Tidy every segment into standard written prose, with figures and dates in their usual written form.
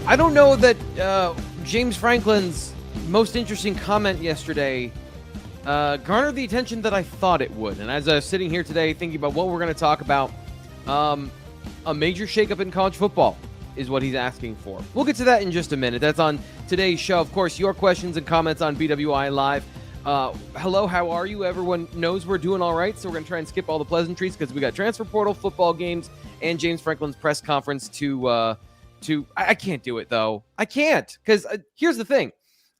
I don't know that James Franklin's most interesting comment yesterday garnered the attention that I thought it would. And as I was sitting here today thinking about what we're going to talk about, a major shakeup in college football is what he's asking for. We'll get to that in just a minute. That's on today's show. Of course, your questions and comments on BWI Live. Hello, how are you? Everyone knows we're doing all right, so we're going to try and skip all the pleasantries because we got transfer portal, football games, and James Franklin's press conference I can't do it, though. I can't, because here's the thing.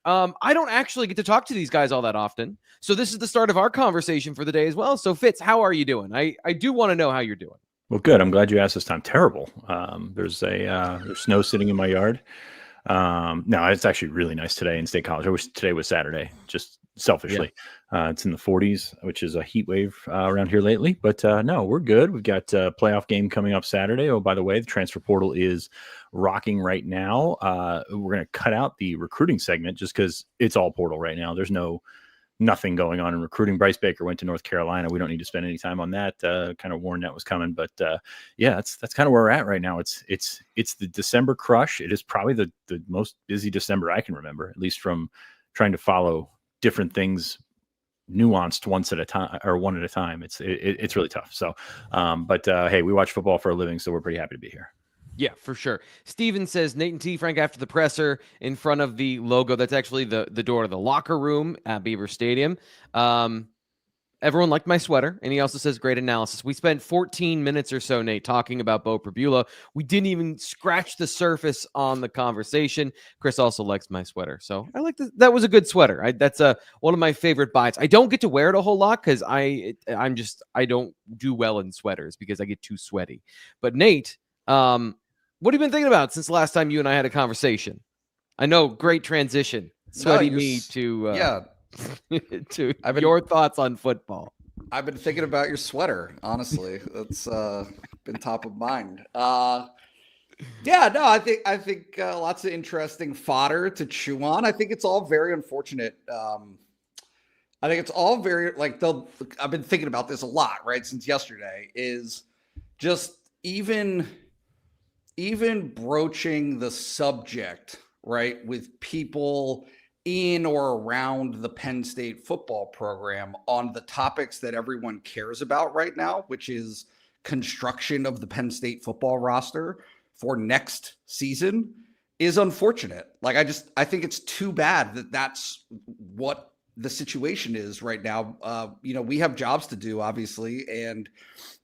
I don't actually get to talk to these guys all that often, so this is the start of our conversation for the day as well. So, Fitz, how are you doing? I do want to know how you're doing. Well, good. I'm glad you asked this time. Terrible. There's snow sitting in my yard. No, it's actually really nice today in State College. I wish today was Saturday, just selfishly. Yeah. It's in the 40s, which is a heat wave around here lately. But no, we're good. We've got a playoff game coming up Saturday. Oh, by the way, the transfer portal is rocking right now. We're going to cut out the recruiting segment just because it's all portal right now. There's nothing going on in recruiting. Bryce Baker went to North Carolina. We don't need to spend any time on that. Kind of warned that was coming, but yeah, that's kind of where we're at right now. It's the December crush. It is probably the most busy December I can remember, at least from trying to follow different things nuanced one at a time. It's really tough. So, but hey, we watch football for a living, so we're pretty happy to be here. Yeah, for sure. Steven says Nate and T. Frank after the presser in front of the logo. That's actually the door to the locker room at Beaver Stadium. Everyone liked my sweater. And he also says great analysis. We spent 14 minutes or so, Nate, talking about Beau Pribula. We didn't even scratch the surface on the conversation. Chris also likes my sweater. So I like that was a good sweater. That's one of my favorite buys. I don't get to wear it a whole lot because I don't do well in sweaters because I get too sweaty. But Nate, what have you been thinking about since the last time you and I had a conversation? I know, great transition. Sweaty me to to your thoughts on football. I've been thinking about your sweater, honestly. That's been top of mind. I think lots of interesting fodder to chew on. I think it's all very unfortunate. I think it's all very I've been thinking about this a lot, right, since yesterday, is just even broaching the subject, right, with people in or around the Penn State football program on the topics that everyone cares about right now, which is construction of the Penn State football roster for next season, is unfortunate. I think it's too bad that that's what the situation is right now. We have jobs to do, obviously, and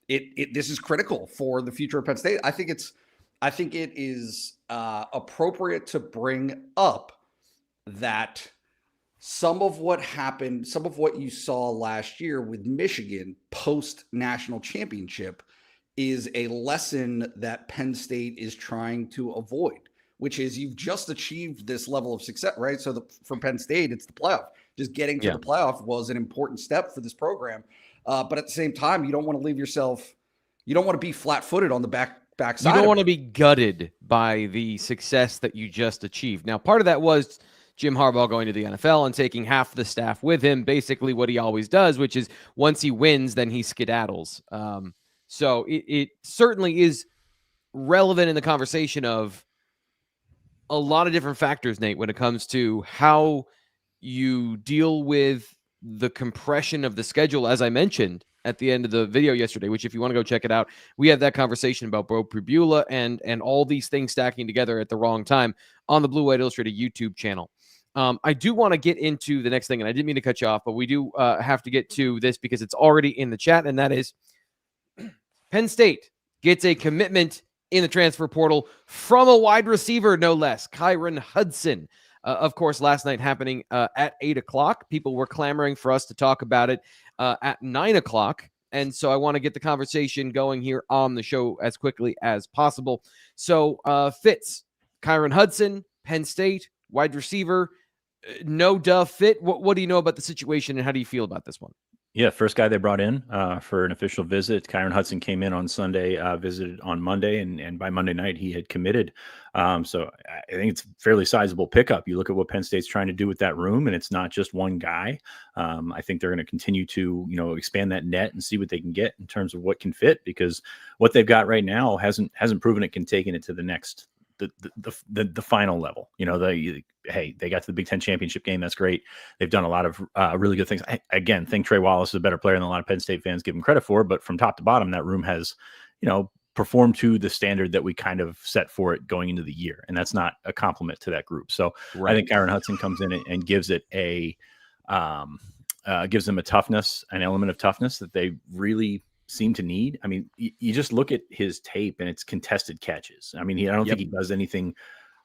this is critical for the future of Penn State. I think it is appropriate to bring up that some of what happened, some of what you saw last year with Michigan post-national championship is a lesson that Penn State is trying to avoid, which is you've just achieved this level of success, right? So for Penn State, it's the playoff. Just getting to the playoff was an important step for this program. But at the same time, you don't want to leave yourself – you don't want to be flat-footed on the backside. You don't want to be gutted by the success that you just achieved. Now, part of that was Jim Harbaugh going to the NFL and taking half the staff with him, basically what he always does, which is once he wins, then he skedaddles. So it certainly is relevant in the conversation of a lot of different factors, Nate, when it comes to how you deal with the compression of the schedule, as I mentioned at the end of the video yesterday, which if you want to go check it out, we had that conversation about Beau Pribula and all these things stacking together at the wrong time on the Blue White Illustrated YouTube channel. I do want to get into the next thing, and I didn't mean to cut you off, but we do have to get to this because it's already in the chat, and that is Penn State gets a commitment in the transfer portal from a wide receiver, no less, Kyron Hudson. Of course, last night happening at 8 o'clock. People were clamoring for us to talk about it at 9 o'clock. And so I want to get the conversation going here on the show as quickly as possible. So Fitz, Kyron Hudson, Penn State, wide receiver, no duh fit. What do you know about the situation and how do you feel about this one? Yeah, first guy they brought in for an official visit. Kyron Hudson came in on Sunday, visited on Monday, and by Monday night he had committed. So I think it's a fairly sizable pickup. You look at what Penn State's trying to do with that room, and it's not just one guy. I think they're going to continue to expand that net and see what they can get in terms of what can fit, because what they've got right now hasn't proven it can take it to the next the final level. You know, hey, they got to the Big Ten championship game. That's great. They've done a lot of really good things. I again think Trey Wallace is a better player than a lot of Penn State fans give him credit for. But from top to bottom, that room has, you know, performed to the standard that we kind of set for it going into the year, and that's not a compliment to that group. So I think Kyron Hudson comes in and gives it gives them a toughness, an element of toughness that they really seem to need. I mean, you just look at his tape and it's contested catches. I mean, I don't think he does anything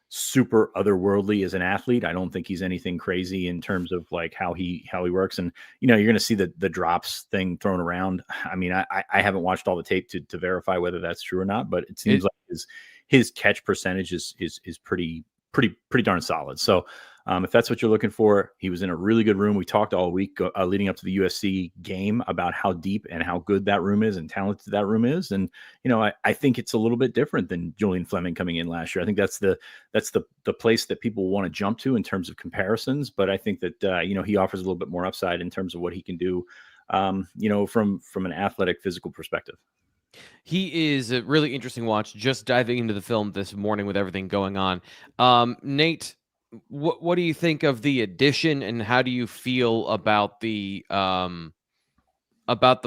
super otherworldly as an athlete. I don't think he's anything crazy in terms of like how he works. And, you know, you're going to see the drops thing thrown around. I mean, I haven't watched all the tape to verify whether that's true or not, but it seems like his catch percentage is pretty darn solid. So if that's what you're looking for, he was in a really good room. We talked all week leading up to the USC game about how deep and how good that room is and talented that room is. And, you know, I think it's a little bit different than Julian Fleming coming in last year. I think that's the place that people want to jump to in terms of comparisons. But I think that, you know, he offers a little bit more upside in terms of what he can do, you know, from an athletic, physical perspective. He is a really interesting watch, just diving into the film this morning with everything going on. Nate, what do you think of the addition, and how do you feel about the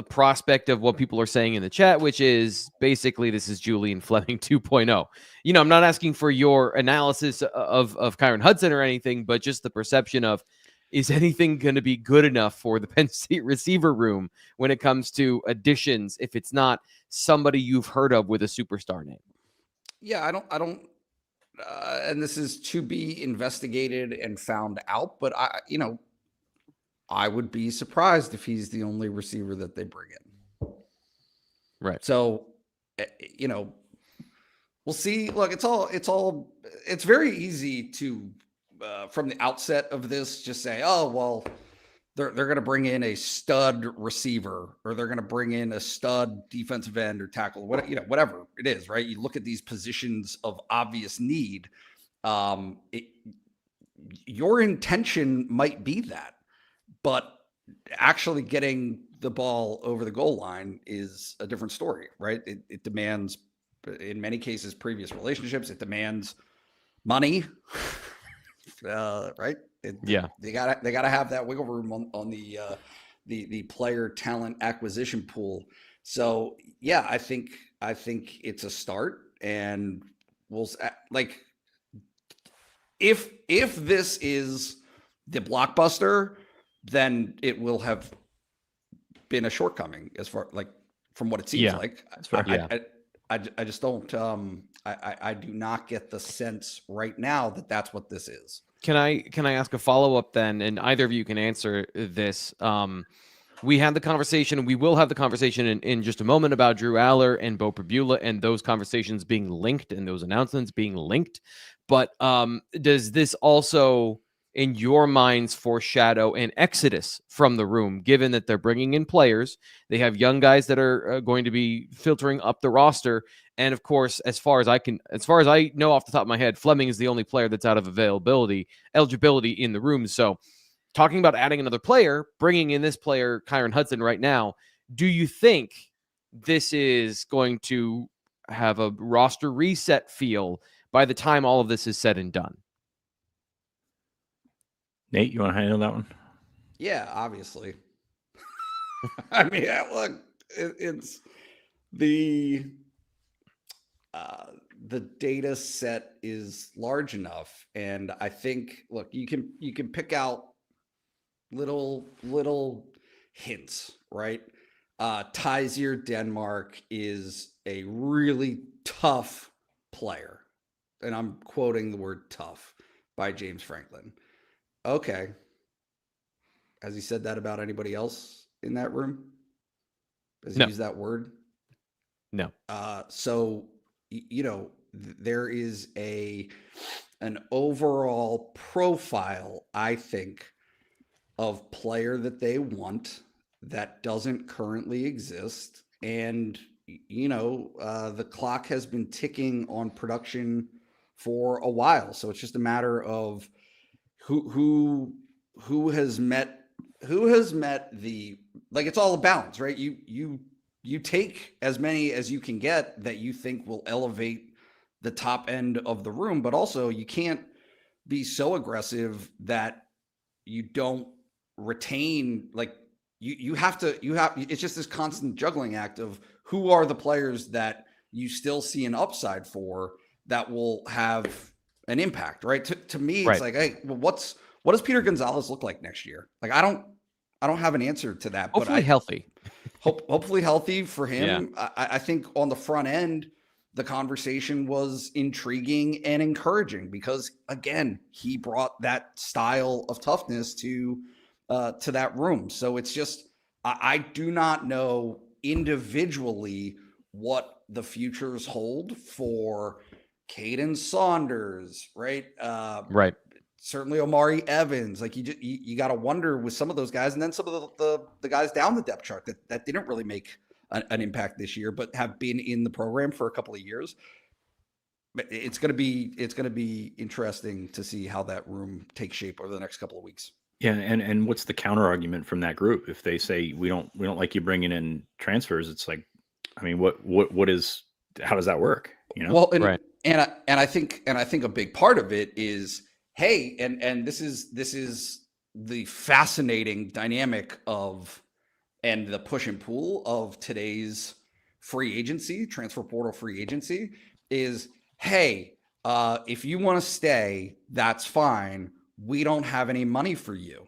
prospect of what people are saying in the chat, which is basically this is Julian Fleming 2.0? You know, I'm not asking for your analysis of Kyron Hudson or anything, but just the perception of, is anything going to be good enough for the Penn State receiver room when it comes to additions if it's not somebody you've heard of with a superstar name? Yeah, I don't. And this is to be investigated and found out. But I would be surprised if he's the only receiver that they bring in. Right. So, you know, we'll see. Look, it's very easy to, from the outset of this, just say, oh, well, they're going to bring in a stud receiver, or they're going to bring in a stud defensive end or tackle, whatever it is, right? You look at these positions of obvious need. Your intention might be that, but actually getting the ball over the goal line is a different story, right? It demands, in many cases, previous relationships. It demands money, right? They gotta have that wiggle room on the player talent acquisition pool. So yeah, I think it's a start, and we'll like if this is the blockbuster, then it will have been a shortcoming as far like from what it seems like. I just don't. I do not get the sense right now that that's what this is. Can I ask a follow-up then? And either of you can answer this. We had the conversation, we will have the conversation in just a moment about Drew Allar and Beau Pribula and those conversations being linked and those announcements being linked. But does this also, in your minds, foreshadow an exodus from the room, given that they're bringing in players? They have young guys that are going to be filtering up the roster. And of course, as far as I know off the top of my head, Fleming is the only player that's out of eligibility in the room. So talking about adding another player, bringing in this player, Kyron Hudson, right now, do you think this is going to have a roster reset feel by the time all of this is said and done? Nate, you want to handle that one? Yeah, obviously. I mean, look, it's the data set is large enough, and I think, look, you can pick out little hints, right? Tysier Denmark is a really tough player, and I'm quoting the word tough by James Franklin. Okay. Has he said that about anybody else in that room? Has he used that word? No. So, you know, there is an overall profile, I think, of player that they want that doesn't currently exist. And, you know, the clock has been ticking on production for a while. So it's just a matter of who has met the, like, it's all a balance, right? You take as many as you can get that you think will elevate the top end of the room, but also you can't be so aggressive that you don't retain, like you have, it's just this constant juggling act of who are the players that you still see an upside for that will have an impact, right? To me, it's like, hey, well, what does Peter Gonzalez look like next year? Like, I don't have an answer to that. Hopefully healthy. Hopefully healthy for him. Yeah. I think on the front end, the conversation was intriguing and encouraging because, again, he brought that style of toughness to that room. So it's just, I do not know individually what the futures hold for Caden Saunders, right? Right. Certainly Omari Evans. Like you got to wonder with some of those guys, and then some of the guys down the depth chart that didn't really make an impact this year, but have been in the program for a couple of years. It's going to be interesting to see how that room takes shape over the next couple of weeks. Yeah, and what's the counter argument from that group if they say we don't like you bringing in transfers? It's like, I mean, how does that work? You know, well, and I think a big part of it is, hey, and this is the fascinating dynamic of and the push and pull of today's free agency, transfer portal free agency is, hey, if you want to stay, that's fine. We don't have any money for you.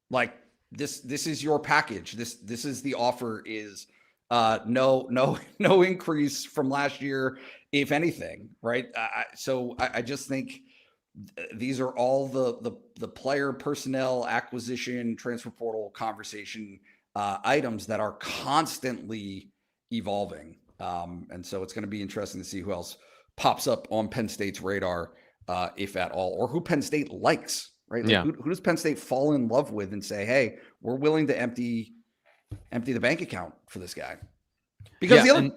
Like this is your package. This is the offer is no increase from last year, if anything, right? So I just think these are all the player personnel acquisition, transfer portal conversation items that are constantly evolving. And so it's going to be interesting to see who else pops up on Penn State's radar, if at all, or who Penn State likes, right? Like who does Penn State fall in love with and say, hey, we're willing to empty the bank account for this guy? Because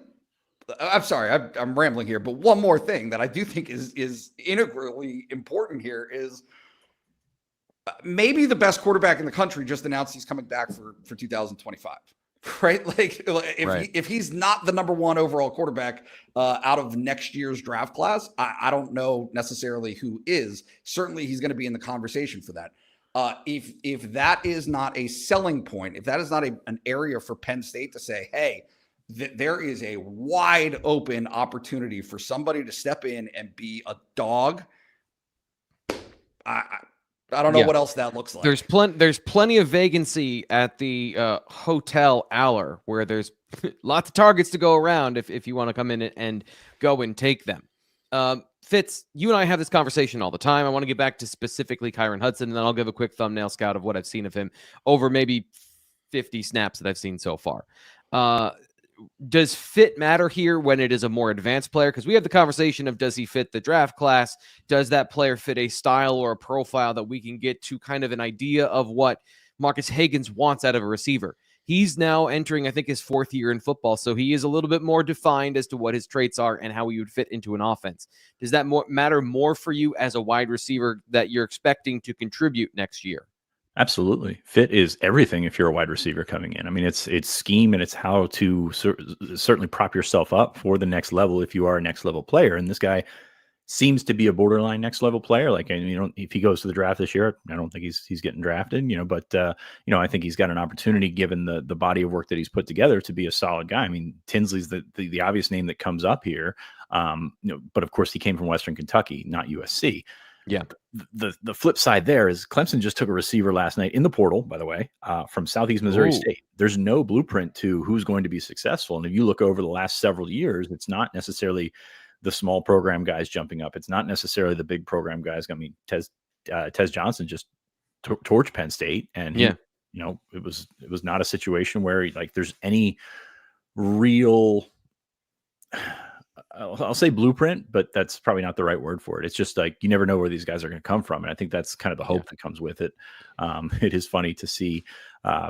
I'm sorry, I'm rambling here, but one more thing that I do think is integrally important here is maybe the best quarterback in the country just announced he's coming back for 2025, right? Like if he's not the number one overall quarterback out of next year's draft class, I don't know necessarily who is. Certainly he's going to be in the conversation for that. If that is not a selling point, if that is not an area for Penn State to say, hey, there is a wide open opportunity for somebody to step in and be a dog, I don't know what else that looks like. There's plenty of vacancy at the Hotel Allar, where there's lots of targets to go around if you want to come in and go and take them. Fitz, you and I have this conversation all the time. I want to get back to specifically Kyron Hudson, and then I'll give a quick thumbnail scout of what I've seen of him over maybe 50 snaps that I've seen so far. Does fit matter here when it is a more advanced player? Because we have the conversation of, does he fit the draft class? Does that player fit a style or a profile that we can get to kind of an idea of what Marcus Hagans wants out of a receiver? He's now entering, I think, his fourth year in football, so he is a little bit more defined as to what his traits are and how he would fit into an offense. Does that matter more for you as a wide receiver that you're expecting to contribute next year? Absolutely. Fit is everything if you're a wide receiver coming in. I mean, it's scheme and it's how to certainly prop yourself up for the next level if you are a next level player. And this guy seems to be a borderline next level player. Like, if he goes to the draft this year, I don't think he's getting drafted, but I think he's got an opportunity given the body of work that he's put together to be a solid guy. I mean, Tinsley's the obvious name that comes up here. But of course he came from Western Kentucky, not USC. Yeah. The flip side there is Clemson just took a receiver last night in the portal, by the way, from Southeast Missouri State. There's no blueprint to who's going to be successful. And if you look over the last several years, it's not necessarily the small program guys jumping up. It's not necessarily the big program guys. I mean, Tez Johnson just torched Penn State, and it was not a situation where there's any real, I'll say blueprint, but that's probably not the right word for it. It's just like, you never know where these guys are going to come from. And I think that's kind of the hope that comes with it. It is funny to see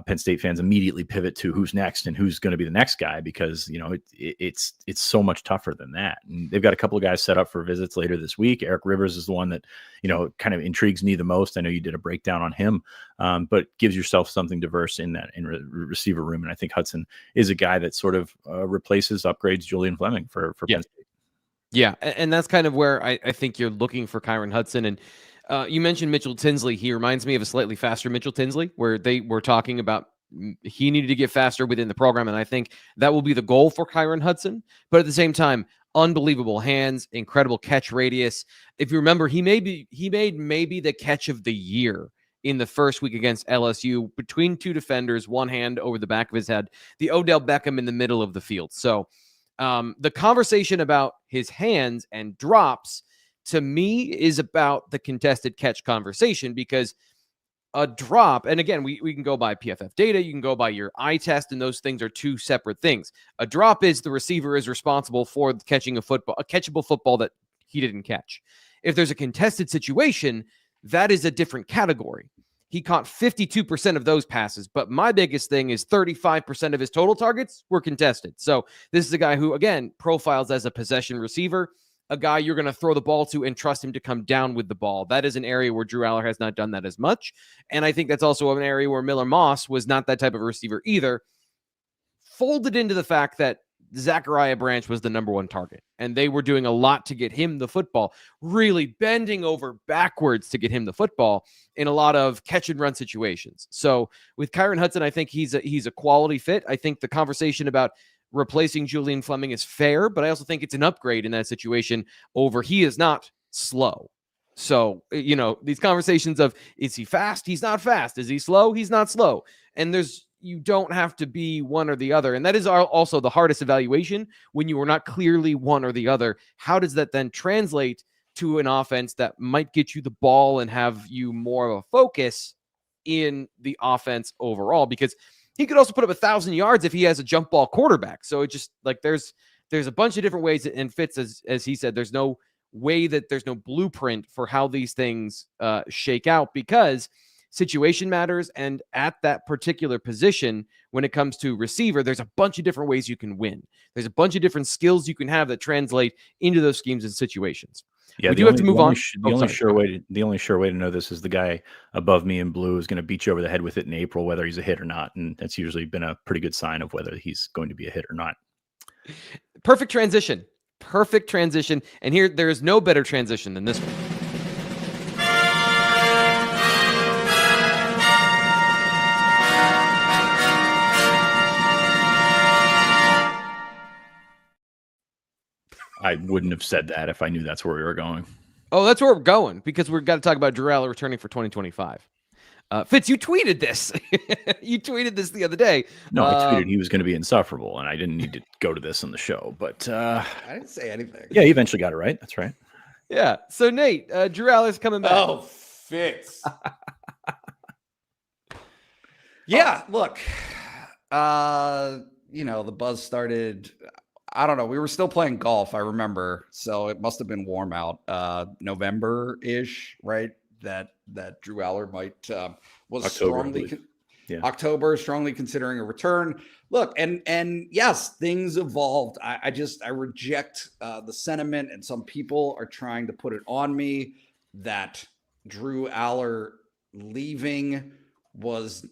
Penn State fans immediately pivot to who's next and who's going to be the next guy, because, it's so much tougher than that. And they've got a couple of guys set up for visits later this week. Eric Rivers is the one that, kind of intrigues me the most. I know you did a breakdown on him, but gives yourself something diverse in that receiver room. And I think Hudson is a guy that sort of replaces, upgrades Julian Fleming for Penn State. Yeah, and that's kind of where I think you're looking for Kyron Hudson. And you mentioned Mitchell Tinsley. He reminds me of a slightly faster Mitchell Tinsley, where they were talking about he needed to get faster within the program. And I think that will be the goal for Kyron Hudson. But at the same time, unbelievable hands, incredible catch radius. If you remember, he made maybe the catch of the year in the first week against LSU between two defenders, one hand over the back of his head, the Odell Beckham in the middle of the field. So the conversation about his hands and drops to me is about the contested catch conversation, because a drop, and again, we can go by PFF data, you can go by your eye test, and those things are two separate things. A drop is the receiver is responsible for catching a catchable football that he didn't catch. If there's a contested situation, that is a different category. He caught 52% of those passes, but my biggest thing is 35% of his total targets were contested. So this is a guy who, again, profiles as a possession receiver, a guy you're going to throw the ball to and trust him to come down with the ball. That is an area where Drew Allar has not done that as much. And I think that's also an area where Miller Moss was not that type of receiver either. Folded into the fact that Zachariah Branch was the number one target, and they were doing a lot to get him the football, really bending over backwards to get him the football in a lot of catch and run situations. So with Kyron Hudson, I think he's a quality fit. I think the conversation about replacing Julian Fleming is fair, but I also think it's an upgrade in that situation over he is not slow. So, these conversations of, is he fast? He's not fast. Is he slow? He's not slow. And you don't have to be one or the other. And that is also the hardest evaluation when you are not clearly one or the other. How does that then translate to an offense that might get you the ball and have you more of a focus in the offense overall? Because he could also put up 1,000 yards if he has a jump ball quarterback. So it just there's a bunch of different ways, and Fitz, as he said, there's no way that there's no blueprint for how these things shake out, because situation matters. And at that particular position, when it comes to receiver, there's a bunch of different ways you can win. There's a bunch of different skills you can have that translate into those schemes and situations. Yeah, we do have to move on. The only sure way to know this is the guy above me in blue is going to beat you over the head with it in April, whether he's a hit or not. And that's usually been a pretty good sign of whether he's going to be a hit or not. Perfect transition. And here, there is no better transition than this one. I wouldn't have said that if I knew that's where we were going. Oh, that's where we're going, because we've got to talk about Drew Allar returning for 2025. Fitz, you tweeted this. You tweeted this the other day. No, I tweeted he was going to be insufferable, and I didn't need to go to this on the show. But I didn't say anything. Yeah, he eventually got it right. That's right. Yeah. So, Nate, Drew Allar's coming back. Oh, Fitz. Yeah, look, the buzz started, I don't know. We were still playing golf, I remember. So it must have been warm out, November-ish, right? That Drew Allar was October, strongly considering a return. Look, and yes, things evolved. I reject the sentiment, and some people are trying to put it on me that Drew Allar leaving was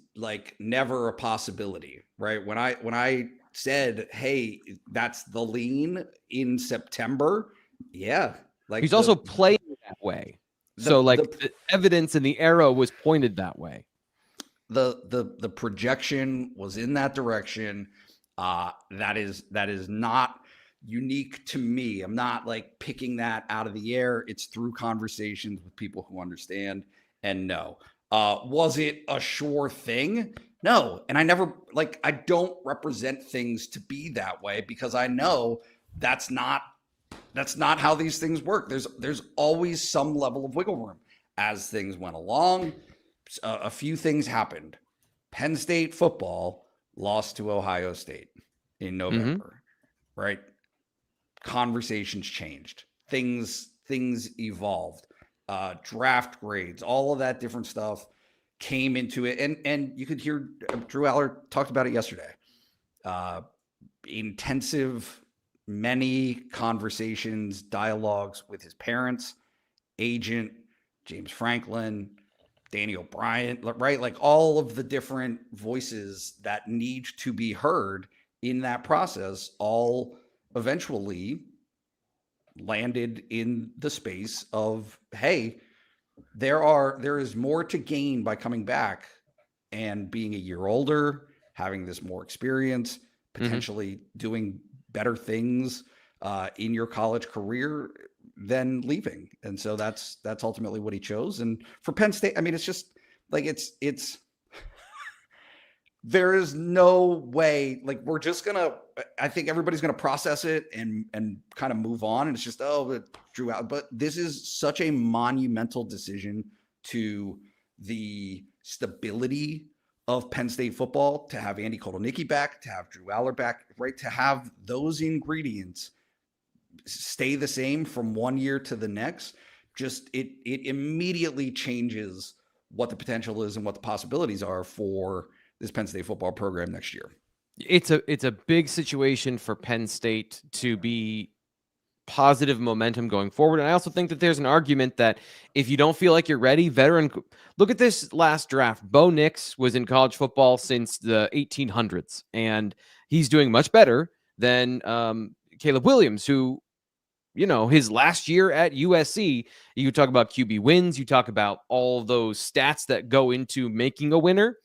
never a possibility, right? When I said, hey, that's the lean in September, yeah. He's also playing that way. The evidence and the arrow was pointed that way. The projection was in that direction. That is not unique to me. I'm not picking that out of the air. It's through conversations with people who understand and know. Was it a sure thing? No. And I don't represent things to be that way, because I know that's not how these things work. There's always some level of wiggle room. As things went along, a few things happened. Penn State football lost to Ohio State in November, right? Conversations changed. Things evolved. Draft grades, all of that different stuff came into it. And you could hear Drew Allar talked about it yesterday. Intensive, many conversations, dialogues with his parents, agent, James Franklin, Danny O'Brien, right? All of the different voices that need to be heard in that process all eventually landed in the space of, hey, there is more to gain by coming back and being a year older, having this more experience, potentially doing better things in your college career than leaving. And so that's ultimately what he chose. And for Penn State, I mean, it's just like, it's there is no way, like, we're just I think everybody's gonna process it and kind of move on. And it's just, Drew out. But this is such a monumental decision to the stability of Penn State football, to have Andy Kotelnicki back, to have Drew Allar back, right? To have those ingredients stay the same from one year to the next, just it immediately changes what the potential is and what the possibilities are for this Penn State football program next year. It's a big situation for Penn State to be positive momentum going forward. And I also think that there's an argument that if you don't feel like you're ready, look at this last draft. Bo Nix was in college football since the 1800s, and he's doing much better than Caleb Williams, who, his last year at USC, you talk about QB wins, you talk about all those stats that go into making a winner.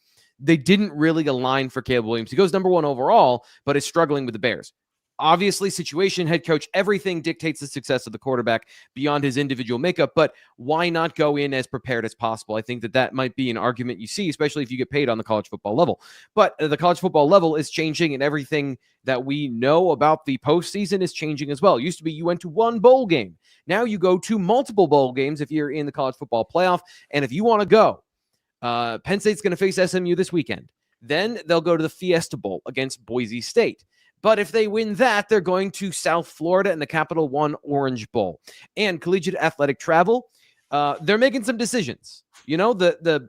They didn't really align for Caleb Williams. He goes number 1 overall, but is struggling with the Bears. Obviously, situation, head coach, everything dictates the success of the quarterback beyond his individual makeup, but why not go in as prepared as possible? I think that might be an argument you see, especially if you get paid on the college football level. But the college football level is changing, and everything that we know about the postseason is changing as well. It used to be you went to one bowl game. Now you go to multiple bowl games if you're in the college football playoff, and if you want to go, Penn State's going to face SMU this weekend. Then they'll go to the Fiesta Bowl against Boise State. But if they win that, they're going to South Florida in the Capital One Orange Bowl. And collegiate athletic travel, they're making some decisions. The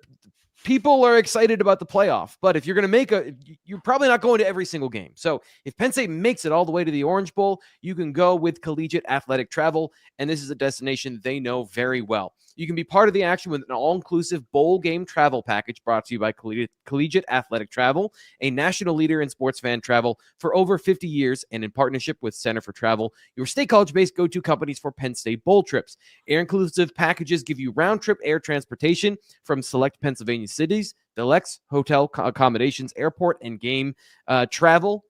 people are excited about the playoff, but if you're going to you're probably not going to every single game. So if Penn State makes it all the way to the Orange Bowl, you can go with collegiate athletic travel, and this is a destination they know very well. You can be part of the action with an all-inclusive bowl game travel package brought to you by Collegiate Athletic Travel, a national leader in sports fan travel for over 50 years, and in partnership with Center for Travel, your state college-based go-to companies for Penn State bowl trips. Air-inclusive packages give you round-trip air transportation from select Pennsylvania cities, deluxe hotel accommodations, airport, and game travel.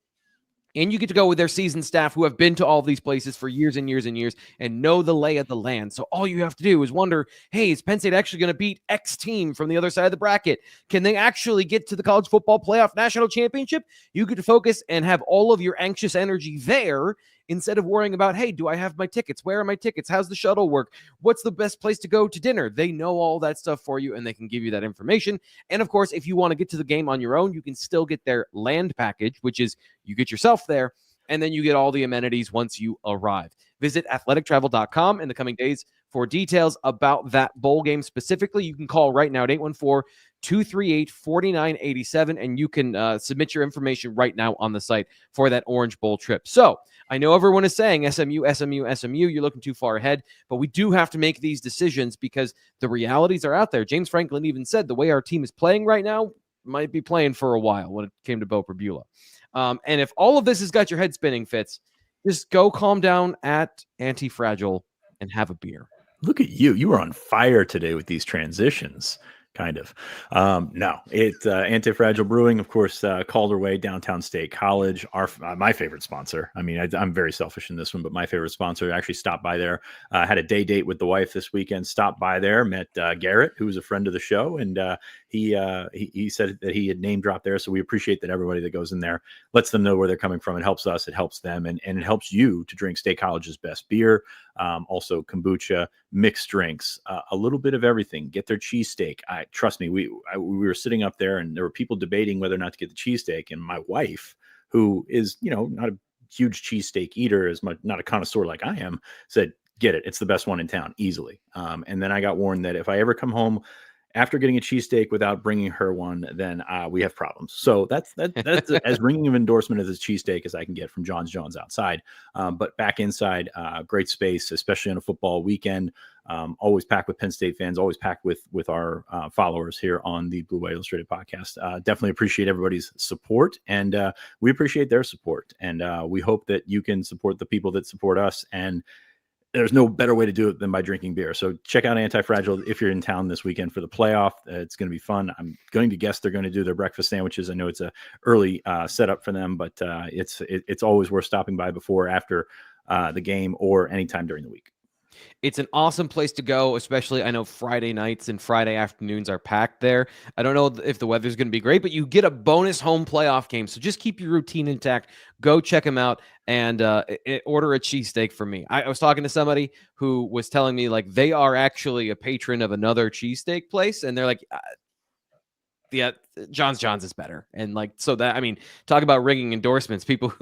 And you get to go with their seasoned staff who have been to all of these places for years and years and years and know the lay of the land. So all you have to do is wonder, hey, is Penn State actually going to beat X team from the other side of the bracket? Can they actually get to the college football playoff national championship? You get to focus and have all of your anxious energy there instead of worrying about, hey, do I have my tickets? Where are my tickets? How's the shuttle work? What's the best place to go to dinner? They know all that stuff for you, and they can give you that information. And of course, if you want to get to the game on your own, you can still get their land package, which is you get yourself there, and then you get all the amenities once you arrive. Visit athletictravel.com in the coming days for details about that bowl game specifically. You can call right now at 814-238-4987, and you can submit your information right now on the site for that Orange Bowl trip. So I know everyone is saying SMU, you're looking too far ahead, but we do have to make these decisions because the realities are out there. James Franklin even said the way our team is playing right now might be playing for a while when it came to Beau Pribula. And if all of this has got your head spinning, Fitz, just go calm down at Anti-Fragile and have a beer. Look at you. You were on fire today with these transitions. Kind of. No, it's Anti-Fragile Brewing, of course, Calder Way, Downtown State College, my favorite sponsor. I mean, I'm very selfish in this one, but my favorite sponsor actually stopped by there. Had a day date with the wife this weekend, stopped by there, met Garrett, who was a friend of the show, and he said that he had name dropped there. So we appreciate that everybody that goes in there lets them know where they're coming from. It helps us, it helps them, and it helps you to drink State College's best beer. Also kombucha, mixed drinks, a little bit of everything. Get their cheesesteak. Trust me, we were sitting up there and there were people debating whether or not to get the cheesesteak. And my wife, who is, not a huge cheesesteak eater, as much, not a connoisseur like I am, said, get it. It's the best one in town, easily. And then I got warned that if I ever come home after getting a cheesesteak without bringing her one, then we have problems. So that's as ringing of endorsement as a cheesesteak as I can get from John's outside. But back inside, great space, especially on a football weekend. Always packed with Penn State fans, always packed with our followers here on the Blue White Illustrated podcast. Definitely appreciate everybody's support, and we appreciate their support. And we hope that you can support the people that support us. And there's no better way to do it than by drinking beer. So check out Anti-Fragile if you're in town this weekend for the playoff. It's going to be fun. I'm going to guess they're going to do their breakfast sandwiches. I know it's a early setup for them, but it's always worth stopping by before, after the game, or anytime during the week. It's an awesome place to go, especially I know Friday nights and Friday afternoons are packed there. I don't know if the weather's going to be great, but you get a bonus home playoff game. So just keep your routine intact. Go check them out and order a cheesesteak for me. I was talking to somebody who was telling me like they are actually a patron of another cheesesteak place. And they're like, yeah, John's is better. And like, so that, I mean, talk about ringing endorsements. People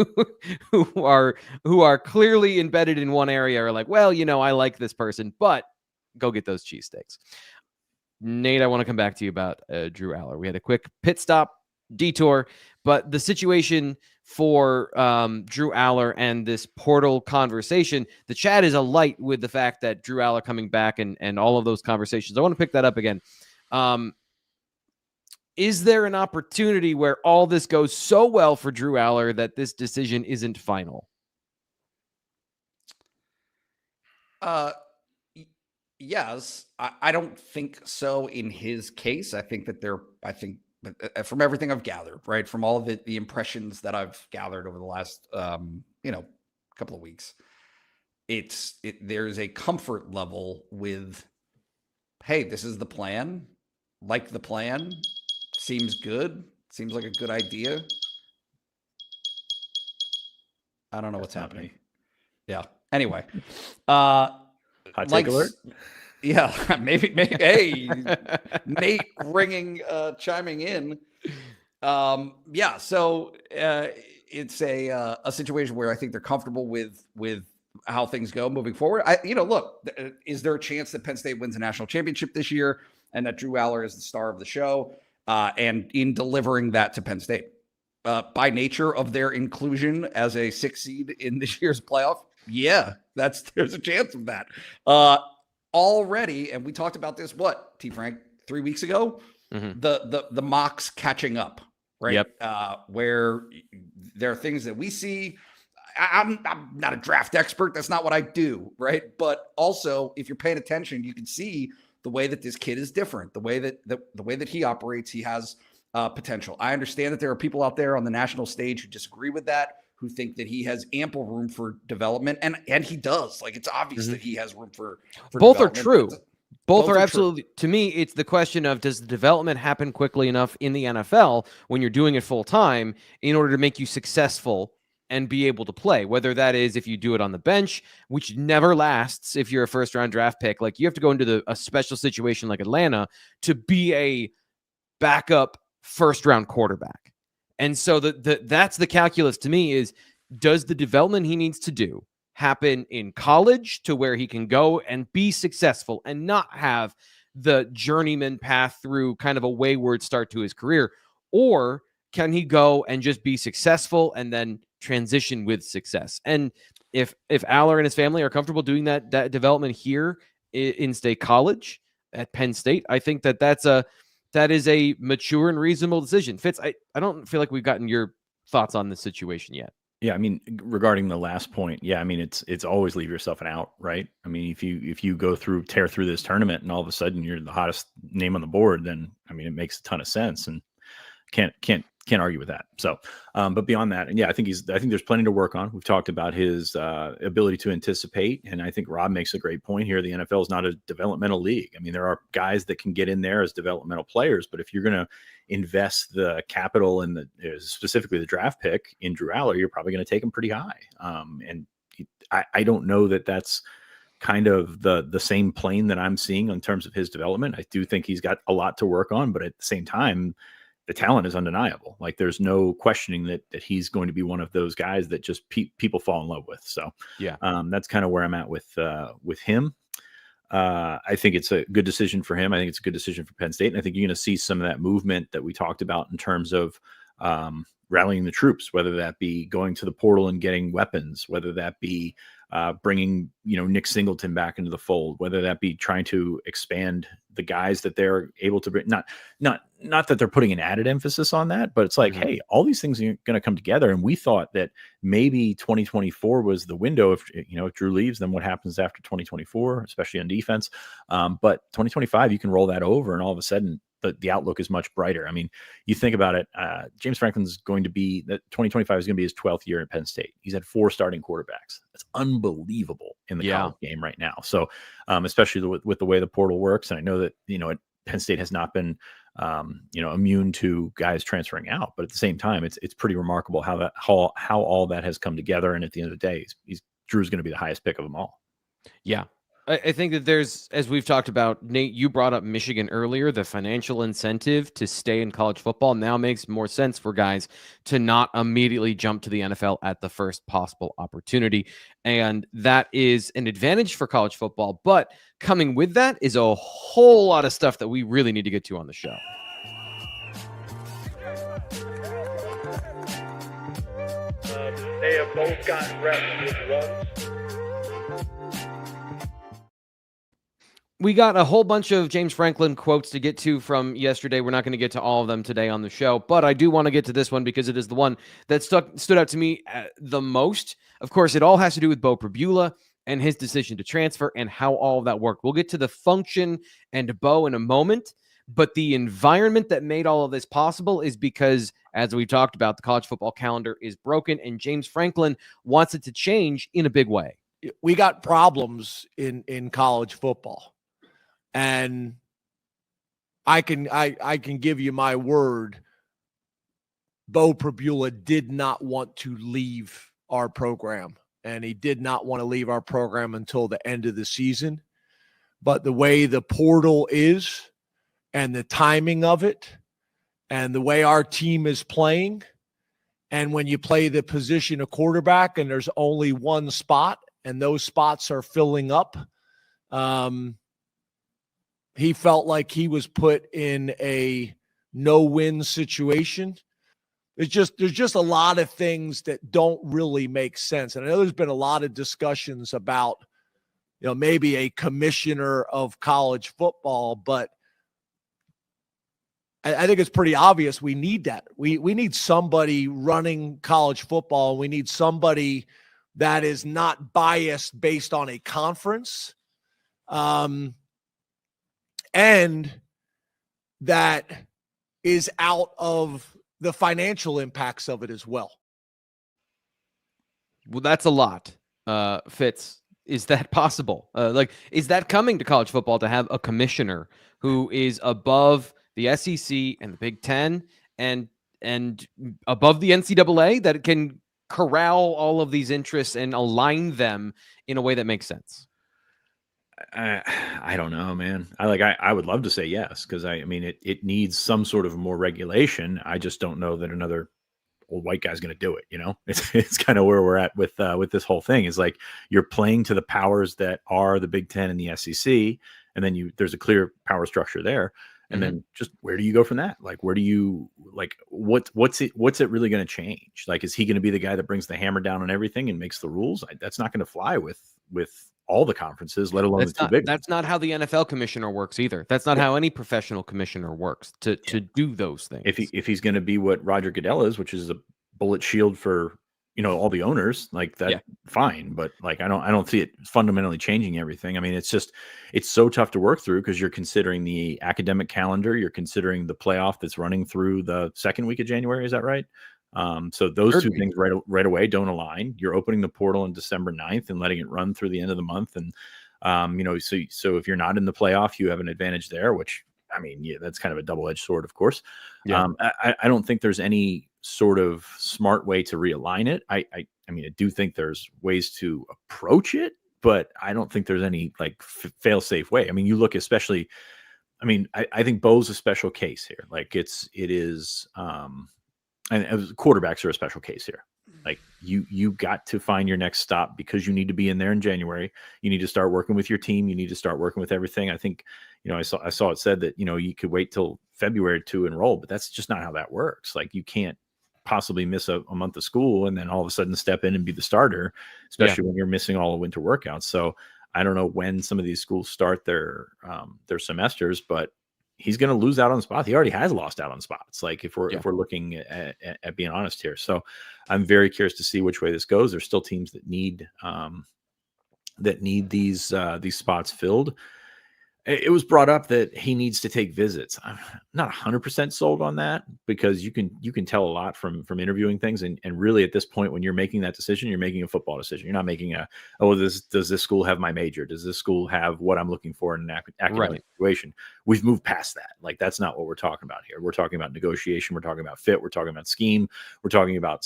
who are clearly embedded in one area are like, well, you know, I like this person, but go get those cheesesteaks. Nate, I want to come back to you about Drew Allar. We had a quick pit stop detour, but the situation for Drew Allar and this portal conversation, the chat is alight with the fact that Drew Allar coming back and all of those conversations. I want to pick that up again. Is there an opportunity where all this goes so well for Drew Allar that this decision isn't final? Yes. I don't think so in his case. I think from everything I've gathered, right, from all of the impressions that I've gathered over the last, couple of weeks, there's a comfort level with, hey, this is the plan. Like the plan. Seems good. Seems like a good idea. I don't know what's happening. Yeah. Anyway, hot take alert. Yeah, maybe. Hey, Nate chiming in. Yeah. So it's a situation where I think they're comfortable with how things go moving forward. Look, is there a chance that Penn State wins a national championship this year and that Drew Allar is the star of the show? And in delivering that to Penn State, by nature of their inclusion as a 6th seed in this year's playoff, yeah, there's a chance of that already. And we talked about this, T. Frank, 3 weeks ago, the mocks catching up, right? Yep. Where there are things that we see. I'm not a draft expert. That's not what I do, right? But also, if you're paying attention, you can see the way that this kid is different, the way that he operates, he has potential. I understand that there are people out there on the national stage who disagree with that, who think that he has ample room for development, and he does. Like, it's obvious that he has room for both are true. Both are absolutely true. To me, it's the question of, does the development happen quickly enough in the NFL when you're doing it full time in order to make you successful and be able to play, whether that is if you do it on the bench, which never lasts if you're a first-round draft pick. Like, you have to go into a special situation like Atlanta to be a backup first-round quarterback. And so that's the calculus to me is, does the development he needs to do happen in college to where he can go and be successful and not have the journeyman path through kind of a wayward start to his career? Or can he go and just be successful and then transition with success? And if Allar and his family are comfortable doing that development here in State College at Penn State, I think that is a mature and reasonable decision. Fitz, I don't feel like we've gotten your thoughts on this situation yet. Yeah, I mean, regarding the last point, yeah, I mean, it's always leave yourself an out, right? I mean, if you tear through this tournament and all of a sudden you're the hottest name on the board, then I mean, it makes a ton of sense, and can't argue with that. So, but beyond that, and yeah, I think there's plenty to work on. We've talked about his ability to anticipate, and I think Rob makes a great point here. The NFL is not a developmental league. I mean, there are guys that can get in there as developmental players, but if you're going to invest the capital and specifically the draft pick in Drew Allar, you're probably going to take him pretty high. And I don't know that that's kind of the same plane that I'm seeing in terms of his development. I do think he's got a lot to work on, but at the same time, the talent is undeniable. Like, there's no questioning that he's going to be one of those guys that just people fall in love with. So yeah, that's kind of where I'm at with him. I think it's a good decision for him. I think it's a good decision for Penn State. And I think you're going to see some of that movement that we talked about in terms of rallying the troops, whether that be going to the portal and getting weapons, whether that be bringing, Nick Singleton back into the fold, whether that be trying to expand the guys that they're able to bring, not that they're putting an added emphasis on that, but it's like, hey, all these things are going to come together. And we thought that maybe 2024 was the window. If Drew leaves, then what happens after 2024, especially on defense? But 2025, you can roll that over, and all of a sudden the outlook is much brighter. I mean, you think about it, James Franklin's going to be, that 2025 is going to be his 12th year at Penn State. He's had 4 starting quarterbacks. That's unbelievable in the college game right now. So especially with the way the portal works. And I know that, Penn State has not been, immune to guys transferring out, but at the same time, it's pretty remarkable how all that has come together. And at the end of the day, Drew's going to be the highest pick of them all. Yeah. I think that there's, as we've talked about, Nate, you brought up Michigan earlier, the financial incentive to stay in college football now makes more sense for guys to not immediately jump to the NFL at the first possible opportunity. And that is an advantage for college football. But coming with that is a whole lot of stuff that we really need to get to on the show. They have both gotten reps with runs. We got a whole bunch of James Franklin quotes to get to from yesterday. We're not going to get to all of them today on the show, but I do want to get to this one because it is the one that stood out to me the most. Of course, it all has to do with Beau Pribula and his decision to transfer and how all of that worked. We'll get to the function and Beau in a moment, but the environment that made all of this possible is because, as we talked about, the college football calendar is broken and James Franklin wants it to change in a big way. We got problems in college football. And I can give you my word, Beau Pribula did not want to leave our program, and he did not want to leave our program until the end of the season. But the way the portal is and the timing of it and the way our team is playing, and when you play the position of quarterback and there's only one spot and those spots are filling up, he felt like he was put in a no-win situation. There's just a lot of things that don't really make sense. And I know there's been a lot of discussions about, maybe a commissioner of college football, but I think it's pretty obvious we need that. We need somebody running college football. We need somebody that is not biased based on a conference. And that is out of the financial impacts of it as well. Well, that's a lot. Fitz, is that possible? Is that coming to college football to have a commissioner who is above the SEC and the Big Ten and above the NCAA that can corral all of these interests and align them in a way that makes sense? I don't know, man. I would love to say yes, because it needs some sort of more regulation. I just don't know that another old white guy's going to do it. It's kind of where we're at with this whole thing. Is like you're playing to the powers that are the Big Ten and the SEC, and then there's a clear power structure there. And then just where do you go from that? Like, where do you what's it really going to change? Like, is he going to be the guy that brings the hammer down on everything and makes the rules? That's not going to fly with all the conferences, let alone the two big. That's not how the NFL commissioner works either. That's not how any professional commissioner works to do those things. If he's going to be what Roger Goodell is, which is a bullet shield for all the owners, like that, fine. But I don't see it fundamentally changing everything. I mean, it's so tough to work through because you're considering the academic calendar, you're considering the playoff that's running through the second week of January. Is that right? So those two things right away don't align. You're opening the portal on December 9th and letting it run through the end of the month. And, so if you're not in the playoff, you have an advantage there, which, that's kind of a double-edged sword, of course. Yeah. I don't think there's any sort of smart way to realign it. I do think there's ways to approach it, but I don't think there's any fail-safe way. You look especially, I think Beau's a special case here. And quarterbacks are a special case here. Like you got to find your next stop because you need to be in there in January. You need to start working with your team. You need to start working with everything. I think, I saw it said that, you could wait till February to enroll, but that's just not how that works. Like you can't possibly miss a month of school and then all of a sudden step in and be the starter, especially when you're missing all the winter workouts. So I don't know when some of these schools start their semesters, but he's going to lose out on spots. He already has lost out on spots. Like if we're looking at being honest here. So I'm very curious to see which way this goes. There's still teams that need these spots filled. It was brought up that he needs to take visits. I'm not 100% sold on that, because you can tell a lot from interviewing things. And really at this point, when you're making that decision, you're making a football decision. You're not making does this school have my major? Does this school have what I'm looking for in an academic situation? We've moved past that. Like, that's not what we're talking about here. We're talking about negotiation. We're talking about fit. We're talking about scheme. We're talking about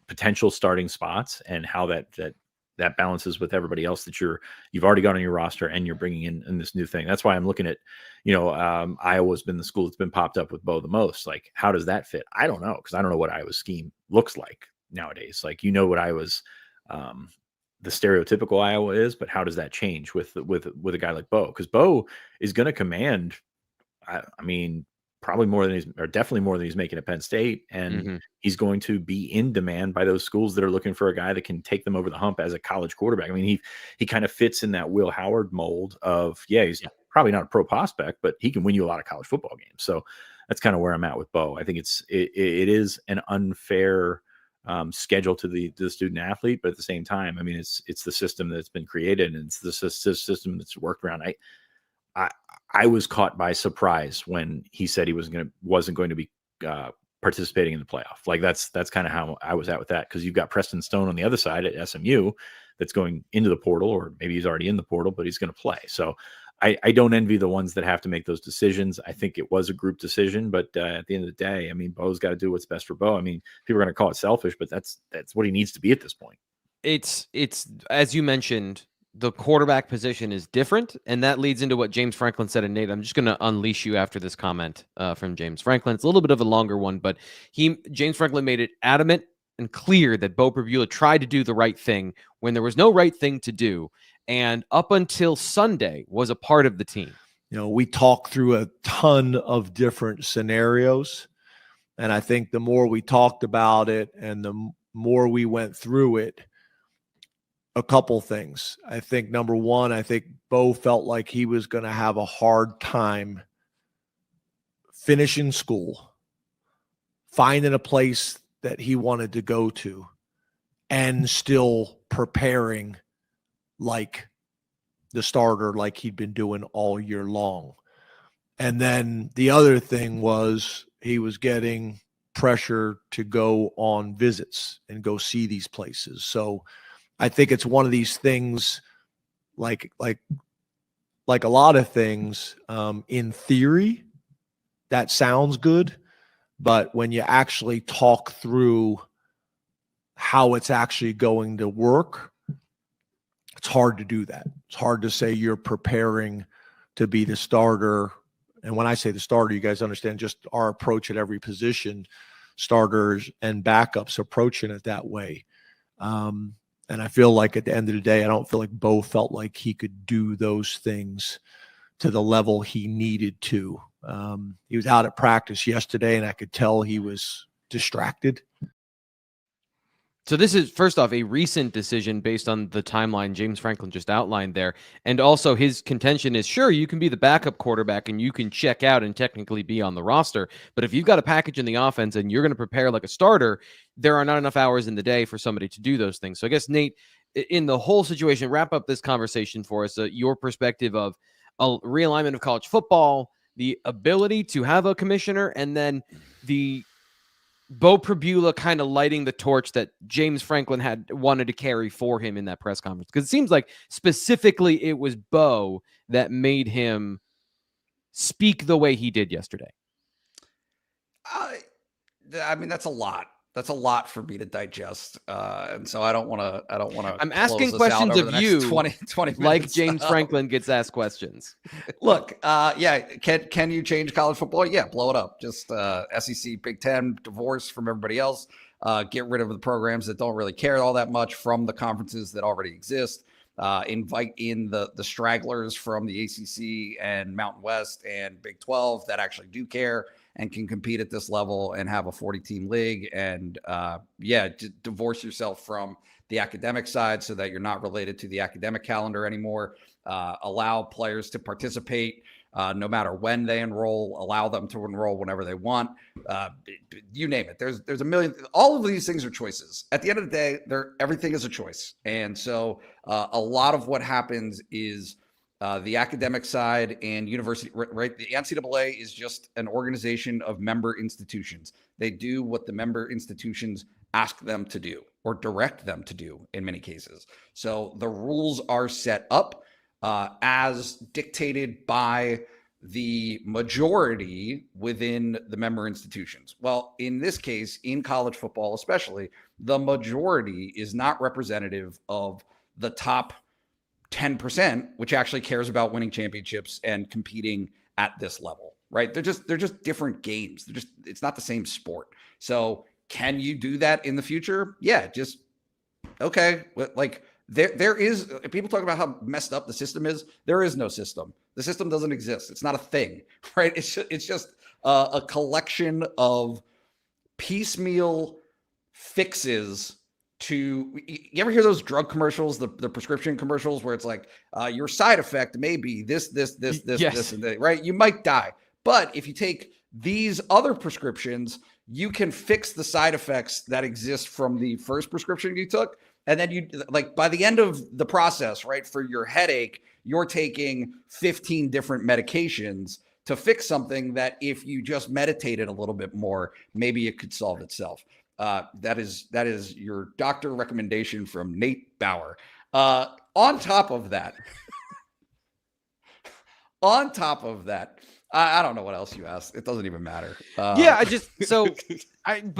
potential starting spots and how that balances with everybody else that you've already got on your roster and you're bringing in this new thing. That's why I'm looking at, Iowa's been the school that's been popped up with Beau the most. Like, how does that fit? I don't know, because I don't know what Iowa's scheme looks like nowadays. Like, what Iowa's the stereotypical Iowa is, but how does that change with a guy like Beau? Because Beau is going to command, I mean, probably definitely more than he's making at Penn State. And he's going to be in demand by those schools that are looking for a guy that can take them over the hump as a college quarterback. I mean, he kind of fits in that Will Howard mold of, he's probably not a pro prospect, but he can win you a lot of college football games. So that's kind of where I'm at with Beau. I think it is an unfair schedule to the student athlete, but at the same time, I mean, it's the system that's been created, and it's the system that's worked around. I was caught by surprise when he said he wasn't going to be participating in the playoff. Like, that's kind of how I was at with that, because you've got Preston Stone on the other side at SMU that's going into the portal, or maybe he's already in the portal, but he's going to play. So I don't envy the ones that have to make those decisions. I think it was a group decision, but at the end of the day, I mean, Beau's got to do what's best for Beau. I mean, people are going to call it selfish, but that's what he needs to be at this point. It's as you mentioned, the quarterback position is different, and that leads into what James Franklin said. And Nate, I'm just going to unleash you after this comment from James Franklin. It's a little bit of a longer one, but James Franklin made it adamant and clear that Beau Pribula tried to do the right thing when there was no right thing to do, and up until Sunday was a part of the team. We talked through a ton of different scenarios, and I think the more we talked about it and the more we went through it, a couple things. I think number one, I think Beau felt like he was going to have a hard time finishing school, finding a place that he wanted to go to, and still preparing like the starter, like he'd been doing all year long. And then the other thing was he was getting pressure to go on visits and go see these places. So I think it's one of these things, like a lot of things, in theory, that sounds good, but when you actually talk through how it's actually going to work, it's hard to do that. It's hard to say you're preparing to be the starter. And when I say the starter, you guys understand just our approach at every position, starters and backups approaching it that way. And I feel like at the end of the day, I don't feel like Beau felt like he could do those things to the level he needed to. He was out at practice yesterday, and I could tell he was distracted. So this is, first off, a recent decision based on the timeline James Franklin just outlined there. And also his contention is, sure, you can be the backup quarterback and you can check out and technically be on the roster. But if you've got a package in the offense and you're going to prepare like a starter, there are not enough hours in the day for somebody to do those things. So I guess, Nate, in the whole situation, wrap up this conversation for us, your perspective of a realignment of college football, the ability to have a commissioner, and then the Beau Pribula kind of lighting the torch that James Franklin had wanted to carry for him in that press conference. Because it seems like specifically it was Beau that made him speak the way he did yesterday. I mean, that's a lot. That's a lot for me to digest. And so I don't want to. I'm asking questions of you 20 minutes. Like James Franklin gets asked questions. Look, can you change college football? Yeah, blow it up. Just SEC, Big Ten, divorce from everybody else. Get rid of the programs that don't really care all that much from the conferences that already exist. Invite in the stragglers from the ACC and Mountain West and Big 12 that actually do care, and can compete at this level and have a 40-team league. And divorce yourself from the academic side so that you're not related to the academic calendar anymore. Allow players to participate no matter when they enroll, allow them to enroll whenever they want. You name it. There's a million. All of these things are choices. At the end of the day, everything is a choice. And so a lot of what happens is the academic side and university, right? The NCAA is just an organization of member institutions. They do what the member institutions ask them to do or direct them to do in many cases. So the rules are set up as dictated by the majority within the member institutions. Well, in this case, in college football especially, the majority is not representative of the top 10%, which actually cares about winning championships and competing at this level, right? They're just different games. It's not the same sport. So can you do that in the future? Yeah, just okay. Like there is, people talk about how messed up the system is. There is no system. The system doesn't exist. It's not a thing, right? It's just a collection of piecemeal fixes to, you ever hear those drug commercials, the prescription commercials where it's like, your side effect may be this, Yes. and that, right? You might die. But if you take these other prescriptions, you can fix the side effects that exist from the first prescription you took. And then you, like, by the end of the process, right, for your headache, you're taking 15 different medications to fix something that if you just meditated a little bit more, maybe it could solve itself. That is your doctor recommendation from Nate Bauer. On top of that, I don't know what else you asked. It doesn't even matter. But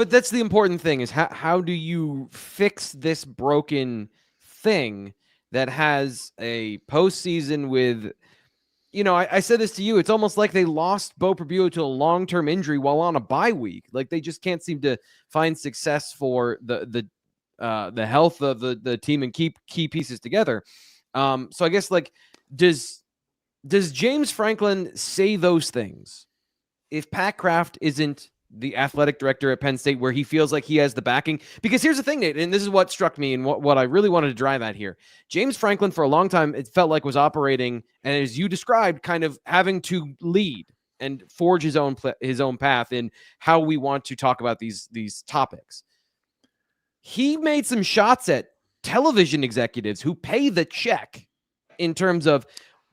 that's the important thing is how do you fix this broken thing that has a postseason with, I said this to you, it's almost like they lost Beau Pribula to a long-term injury while on a bye week. Like they just can't seem to find success for the health of the team and keep key pieces together. So I guess, like, does James Franklin say those things if Pat Kraft isn't the athletic director at Penn State, where he feels like he has the backing? Because here's the thing, Nate, and this is what struck me and what I really wanted to drive at here. James Franklin, for a long time, it felt like was operating, and as you described, kind of having to lead and forge his own path in how we want to talk about these topics. He made some shots at television executives who pay the check in terms of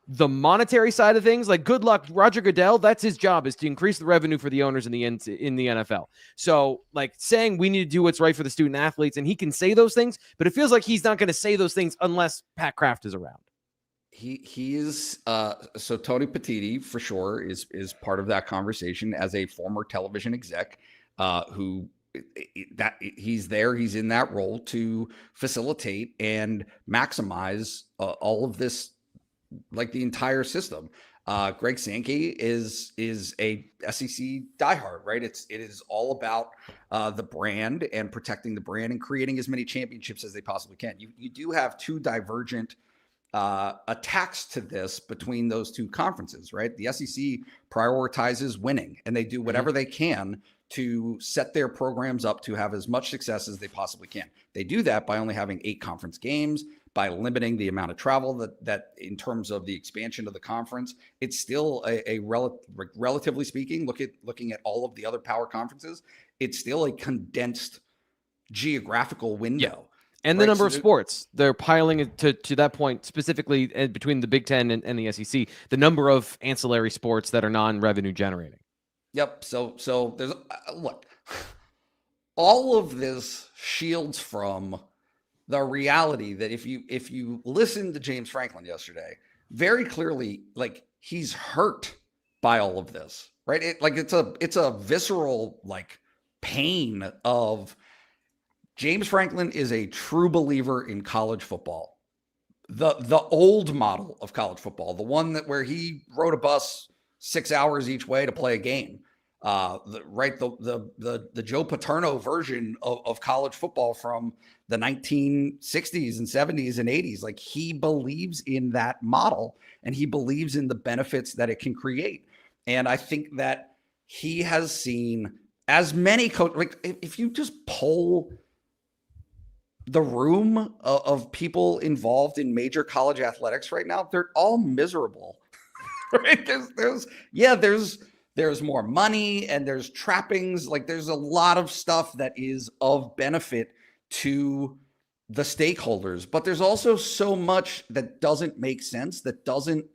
the monetary side of things. Like, good luck, Roger Goodell. That's his job, is to increase the revenue for the owners in the NFL. So, like, saying we need to do what's right for the student athletes, and he can say those things, but it feels like he's not going to say those things unless Pat Kraft is around. He is so Tony Petitti for sure is part of that conversation as a former television exec who he's in that role to facilitate and maximize all of this, like the entire system. Greg Sankey is a SEC diehard, right? It is all about the brand and protecting the brand and creating as many championships as they possibly can. You do have two divergent attacks to this between those two conferences, right? The SEC prioritizes winning, and they do whatever they can to set their programs up to have as much success as they possibly can. They do that by only having 8 conference games, by limiting the amount of travel that in terms of the expansion of the conference. It's still relatively speaking, looking at all of the other power conferences, it's still a condensed geographical window. Yeah. And the number of sports, they're piling it to that point, specifically between the Big Ten and the SEC, the number of ancillary sports that are non-revenue generating. Yep. So there's look, all of this shields from the reality that if you listen to James Franklin yesterday, very clearly, like, he's hurt by all of this, right? It's a visceral, like, pain of James Franklin is a true believer in college football, the old model of college football, the one where he rode a bus 6 hours each way to play a game. The Joe Paterno version of college football from the 1960s and 70s and 80s. Like, he believes in that model, and he believes in the benefits that it can create. And I think that he has seen as many coaches. Like if you just poll the room of people involved in major college athletics right now, they're all miserable. Right? There's more money and there's trappings. Like there's a lot of stuff that is of benefit to the stakeholders, but there's also so much that doesn't make sense, that doesn't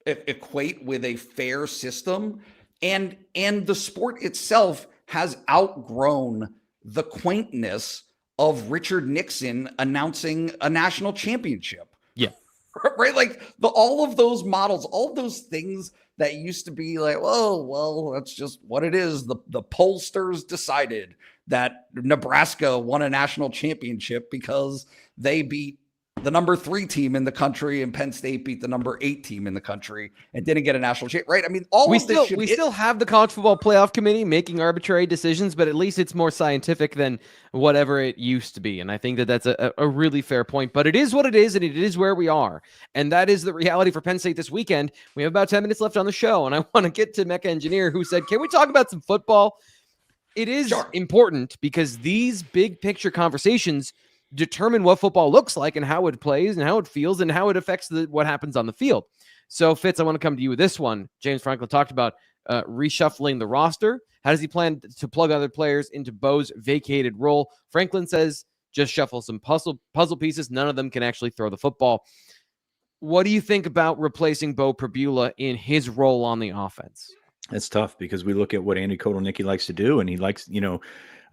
equate with a fair system. And the sport itself has outgrown the quaintness of Richard Nixon announcing a national championship. Yeah. Right? Like all of those models, all of those things that used to be like, oh, well, that's just what it is. The pollsters decided that Nebraska won a national championship because they beat the number 3 team in the country, and Penn State beat the number 8 team in the country and didn't get a national championship. Right? I mean, we still have the college football playoff committee making arbitrary decisions, but at least it's more scientific than whatever it used to be. And I think that that's a really fair point, but it is what it is, and it is where we are. And that is the reality for Penn State this weekend. We have about 10 minutes left on the show, and I want to get to Mecca Engineer, who said, can we talk about some football? It is important because these big picture conversations determine what football looks like and how it plays and how it feels and how it affects what happens on the field. So, Fitz, I want to come to you with this one. James Franklin talked about reshuffling the roster. How does he plan to plug other players into Beau's vacated role? Franklin says just shuffle some puzzle pieces. None of them can actually throw the football. What do you think about replacing Beau Pribula in his role on the offense? It's tough because we look at what Andy Kotelnicki likes to do, and he likes,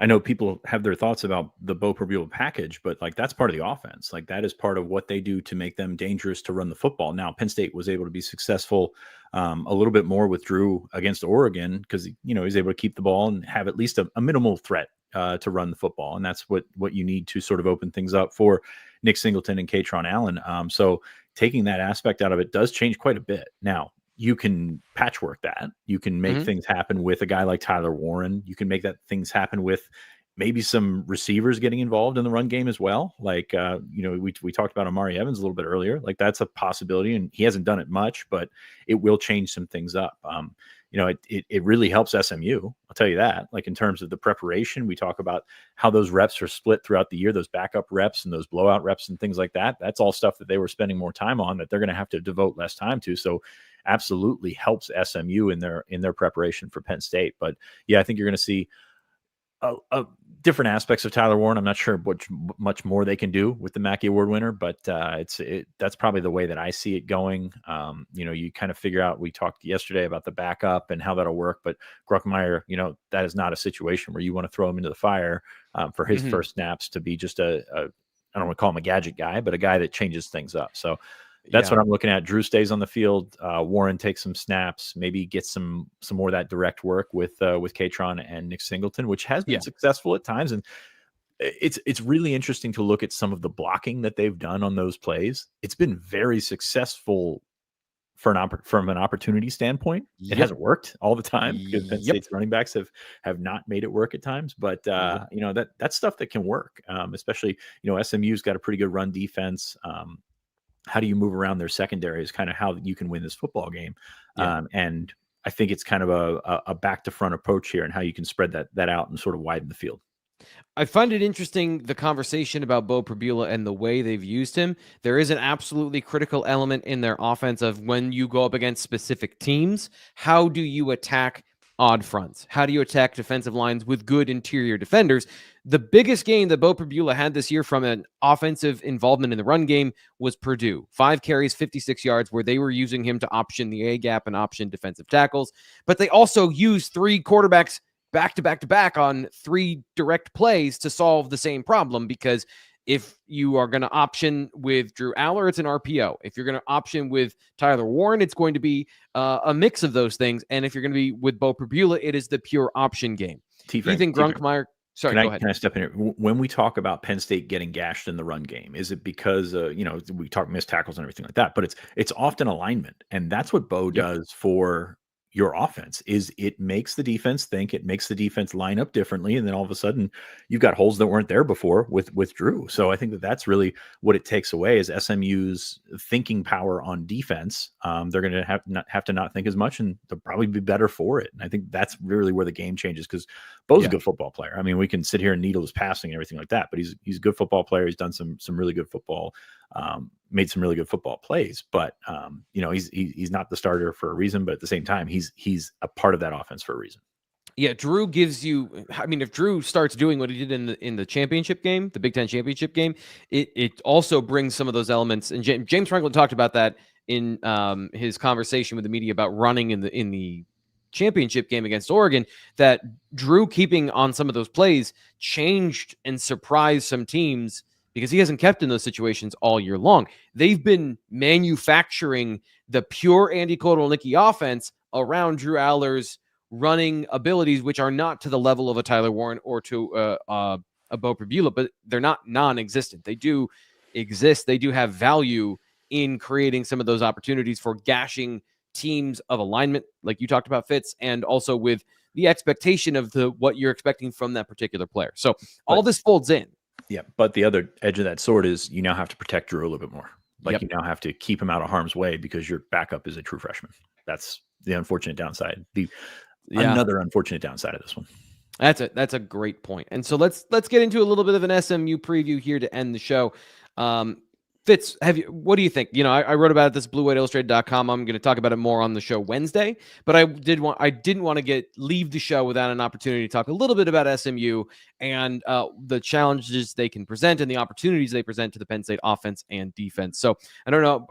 I know people have their thoughts about the Beau Pribula package, but like that's part of the offense. Like that is part of what they do to make them dangerous to run the football. Now, Penn State was able to be successful a little bit more with Drew against Oregon because, he's able to keep the ball and have at least a minimal threat to run the football. And that's what you need to sort of open things up for Nick Singleton and Kyron Allar. So taking that aspect out of it does change quite a bit. Now, you can patchwork that. You can make things happen with a guy like Tyler Warren. You can make things happen with maybe some receivers getting involved in the run game as well. Like, we talked about Amari Evans a little bit earlier. Like that's a possibility, and he hasn't done it much, but it will change some things up. It really helps SMU. I'll tell you that. Like in terms of the preparation, we talk about how those reps are split throughout the year, those backup reps and those blowout reps and things like that. That's all stuff that they were spending more time on that they're going to have to devote less time to. So absolutely helps SMU in their preparation for Penn State. But yeah, I think you're going to see different aspects of Tyler Warren. I'm not sure what much more they can do with the Mackey Award winner, but that's probably the way that I see it going. You kind of figure out, we talked yesterday about the backup and how that'll work, but Gruckmeyer, that is not a situation where you want to throw him into the fire for his first snaps to be just I don't want to call him a gadget guy, but a guy that changes things up. So that's what I'm looking at. Drew stays on the field. Warren takes some snaps, maybe gets some more of that direct work with Kyron and Nick Singleton, which has been successful at times. And it's really interesting to look at some of the blocking that they've done on those plays. It's been very successful from an opportunity standpoint. It hasn't worked all the time because Penn State's running backs have not made it work at times. But that's stuff that can work. Especially SMU's got a pretty good run defense. How do you move around their secondary is kind of how you can win this football game. And I think it's kind of a back to front approach here and how you can spread that out and sort of widen the field. I find it interesting, the conversation about Beau Pribula and the way they've used him. There is an absolutely critical element in their offense of when you go up against specific teams, how do you attack odd fronts? How do you attack defensive lines with good interior defenders? The biggest game that Beau Pribula had this year from an offensive involvement in the run game was Purdue. 5 carries, 56 yards, where they were using him to option the A-gap and option defensive tackles. But they also used 3 quarterbacks back on 3 direct plays to solve the same problem, because if you are going to option with Drew Allar, it's an RPO. If you're going to option with Tyler Warren, it's going to be a mix of those things. And if you're going to be with Beau Pribula, it is the pure option game. Ethan Grunkmeyer. Sorry, go ahead. Can I step in here? When we talk about Penn State getting gashed in the run game, is it because, we talk missed tackles and everything like that, but it's often alignment. And that's what Beau does for your offense. Is it makes the defense think, it makes the defense line up differently, and then all of a sudden you've got holes that weren't there before with Drew. So I think that's really what it takes away is SMU's thinking power on defense, they're going to have to not think as much, and they'll probably be better for it. And I think that's really where the game changes, because Beau's a good football player. I mean, we can sit here and needle his passing and everything like that, but he's a good football player. He's done some really good football, made some really good football plays, but he's not the starter for a reason. But at the same time, he's a part of that offense for a reason. Yeah, Drew gives you. I mean, if Drew starts doing what he did in the championship game, the Big Ten championship game, it also brings some of those elements. And James Franklin talked about that in his conversation with the media about running in the championship game against Oregon. That Drew keeping on some of those plays changed and surprised some teams because he hasn't kept in those situations all year long. They've been manufacturing the pure Andy Kotelnicki offense around Drew Allar's running abilities, which are not to the level of a Tyler Warren or to a Beau Pribula, but they're not non-existent. They do exist. They do have value in creating some of those opportunities for gashing teams of alignment, like you talked about, Fitz, and also with the expectation of what you're expecting from that particular player. So all this folds in. Yeah, but the other edge of that sword is you now have to protect Drew a little bit more. You now have to keep him out of harm's way because your backup is a true freshman. That's the unfortunate downside. Another unfortunate downside of this one. That's a great point. And so let's get into a little bit of an SMU preview here to end the show. Fitz, what do you think? I wrote about it at this BlueWhiteIllustrated.com. I'm going to talk about it more on the show Wednesday, but I didn't want to leave the show without an opportunity to talk a little bit about SMU and the challenges they can present and the opportunities they present to the Penn State offense and defense. So I don't know.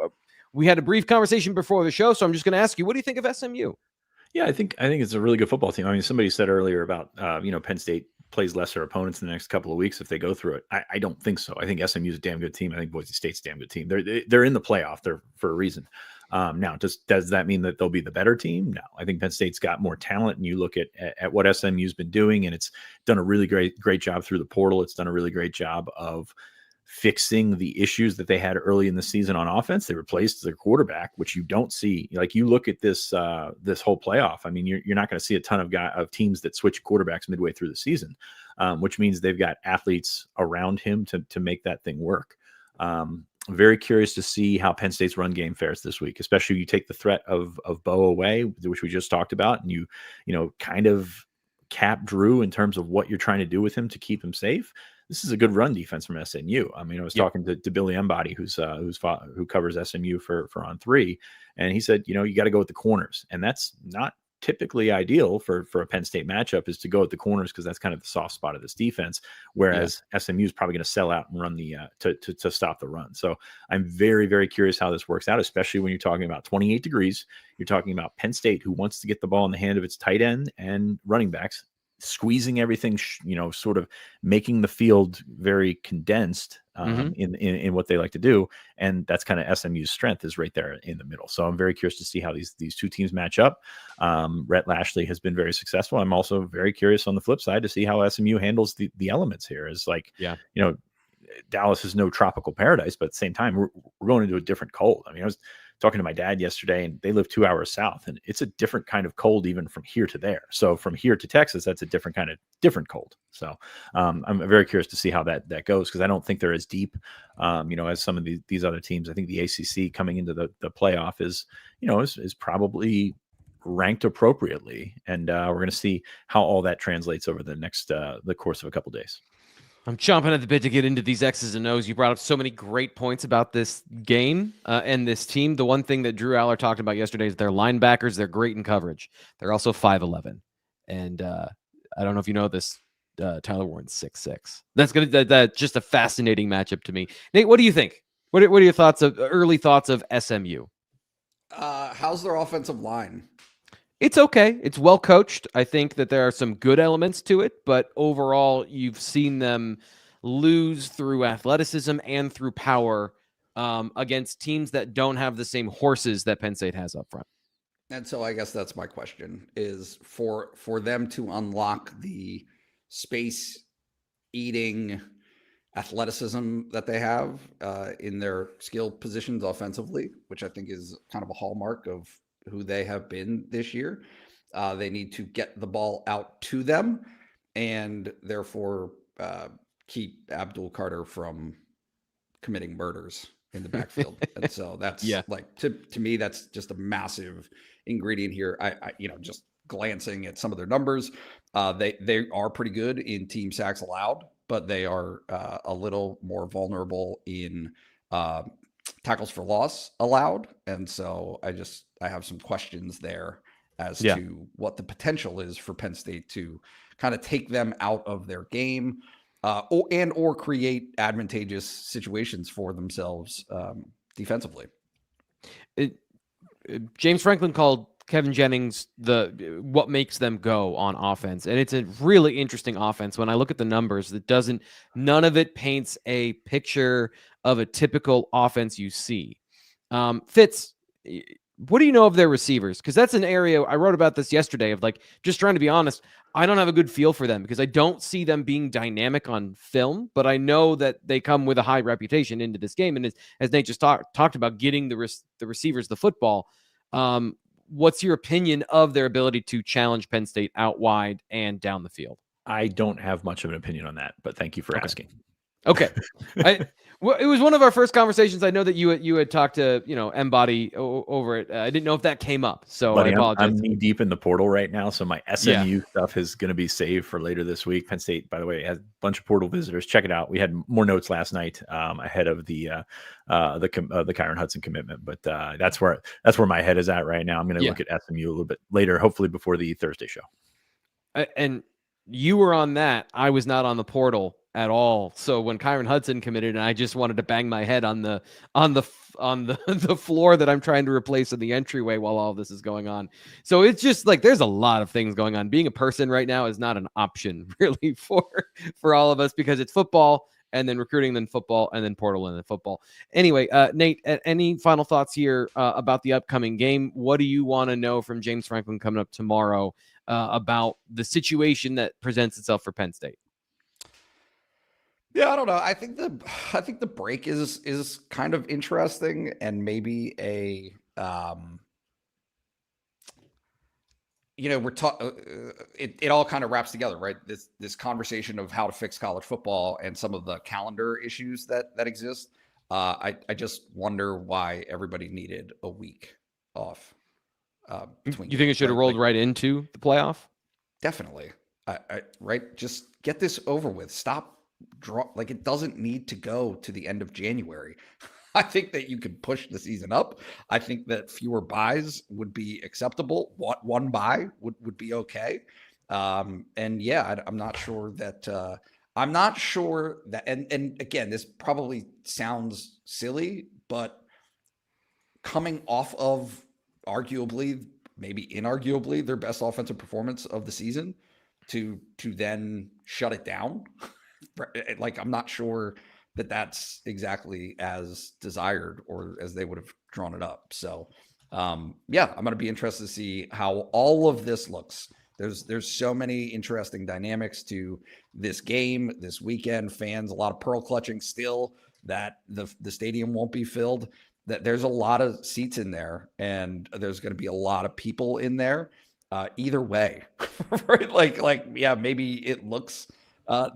We had a brief conversation before the show, so I'm just going to ask you, what do you think of SMU? Yeah, I think it's a really good football team. I mean, somebody said earlier about Penn State plays lesser opponents in the next couple of weeks if they go through it. I don't think so. I think SMU is a damn good team. I think Boise State's a damn good team. They're in the playoff. They're for a reason. Now, does that mean that they'll be the better team? No. I think Penn State's got more talent, and you look at what SMU's been doing, and it's done a really great job through the portal. It's done a really great job of fixing the issues that they had early in the season on offense. They replaced their quarterback, which you don't see. Like, you look at this whole playoff. I mean, you're not going to see a ton of teams that switch quarterbacks midway through the season, which means they've got athletes around him to make that thing work. Very curious to see how Penn State's run game fares this week, especially you take the threat of Beau away, which we just talked about, and you kind of cap Drew in terms of what you're trying to do with him to keep him safe. This is a good run defense from SMU. I mean, I was talking to Billy Embody, who covers SMU for On 3, and he said, you got to go with the corners, and that's not typically ideal for a Penn State matchup, is to go at the corners, because that's kind of the soft spot of this defense. Whereas SMU is probably going to sell out and run to stop the run. So I'm very, very curious how this works out, especially when you're talking about 28 degrees. You're talking about Penn State, who wants to get the ball in the hand of its tight end and running backs, squeezing everything, sort of making the field very condensed in what they like to do. And that's kind of SMU's strength, is right there in the middle. So I'm very curious to see how these two teams match up. Rhett Lashley has been very successful. I'm also very curious on the flip side to see how SMU handles the elements here. Is like, Dallas is no tropical paradise, but at the same time, we're going into a different cold. I mean, I was talking to my dad yesterday, and they live 2 hours south, and it's a different kind of cold even from here to there. So from here to Texas, that's a different cold. So I'm very curious to see how that goes, because I don't think they're as deep, as some of these other teams. I think the ACC coming into the playoff is probably ranked appropriately, and we're going to see how all that translates over the course of a couple days. I'm chomping at the bit to get into these X's and O's. You brought up so many great points about this game and this team. The one thing that Drew Allar talked about yesterday is their linebackers. They're great in coverage. They're also 5'11", and I don't know if you know this. Tyler Warren's 6'6". That's just a fascinating matchup to me. Nate, what do you think? What are your early thoughts of SMU? How's their offensive line? It's okay. It's well coached. I think that there are some good elements to it, but overall, you've seen them lose through athleticism and through power against teams that don't have the same horses that Penn State has up front. And so I guess that's my question, is for them to unlock the space-eating athleticism that they have in their skill positions offensively, which I think is kind of a hallmark of who they have been this year. They need to get the ball out to them, and therefore keep Abdul Carter from committing murders in the backfield. And so that's like, to me, that's just a massive ingredient here. I just glancing at some of their numbers, they are pretty good in team sacks allowed, but they are a little more vulnerable in tackles for loss allowed. And so I have some questions there as to what the potential is for Penn State to kind of take them out of their game, or create advantageous situations for themselves defensively. James Franklin called Kevin Jennings what makes them go on offense, and it's a really interesting offense. When I look at the numbers, none of it paints a picture of a typical offense you see. Fitz, what do you know of their receivers? Because that's an area I wrote about this yesterday of like, just trying to be honest, I don't have a good feel for them because I don't see them being dynamic on film, but I know that they come with a high reputation into this game. And as Nate just talked about, getting the receivers the football. What's your opinion of their ability to challenge Penn State out wide and down the field? I don't have much of an opinion on that, but thank you for asking. Okay. It was one of our first conversations. I know that you had talked to, M-Body over it. I didn't know if that came up, so Buddy, I apologize. I'm knee deep in the portal right now, so my SMU stuff is going to be saved for later this week. Penn State, by the way, has a bunch of portal visitors. Check it out. We had more notes last night ahead of the Kyron Hudson commitment, but that's where my head is at right now. I'm going to look at SMU a little bit later, hopefully before the Thursday show. And you were on that. I was not on the portal at all. So when Kyron Hudson committed, and I just wanted to bang my head on the the floor that I'm trying to replace in the entryway while all this is going on. So it's just like there's a lot of things going on. Being a person right now is not an option really for all of us, because it's football and then recruiting, then football, and then portal, and then football. Anyway, Nate, any final thoughts here about the upcoming game? What do you want to know from James Franklin coming up tomorrow about the situation that presents itself for Penn State? Yeah, I don't know. I think the break is kind of interesting, and maybe a we're talking. It all kind of wraps together, right? This conversation of how to fix college football and some of the calendar issues that exist. I just wonder why everybody needed a week off. Between you think it should have rolled right into the playoff? Definitely. Right. Just get this over with. Stop. It doesn't need to go to the end of January. I think that you can push the season up. I think that fewer buys would be acceptable. One buy would be okay. I'm not sure that and again, this probably sounds silly, but coming off of arguably, maybe inarguably, their best offensive performance of the season to then shut it down. Like, I'm not sure that that's exactly as desired or as they would have drawn it up. So, I'm going to be interested to see how all of this looks. There's so many interesting dynamics to this game, this weekend. Fans, a lot of pearl clutching still that the stadium won't be filled. That there's a lot of seats in there, and there's going to be a lot of people in there. Either way, right? Maybe it looks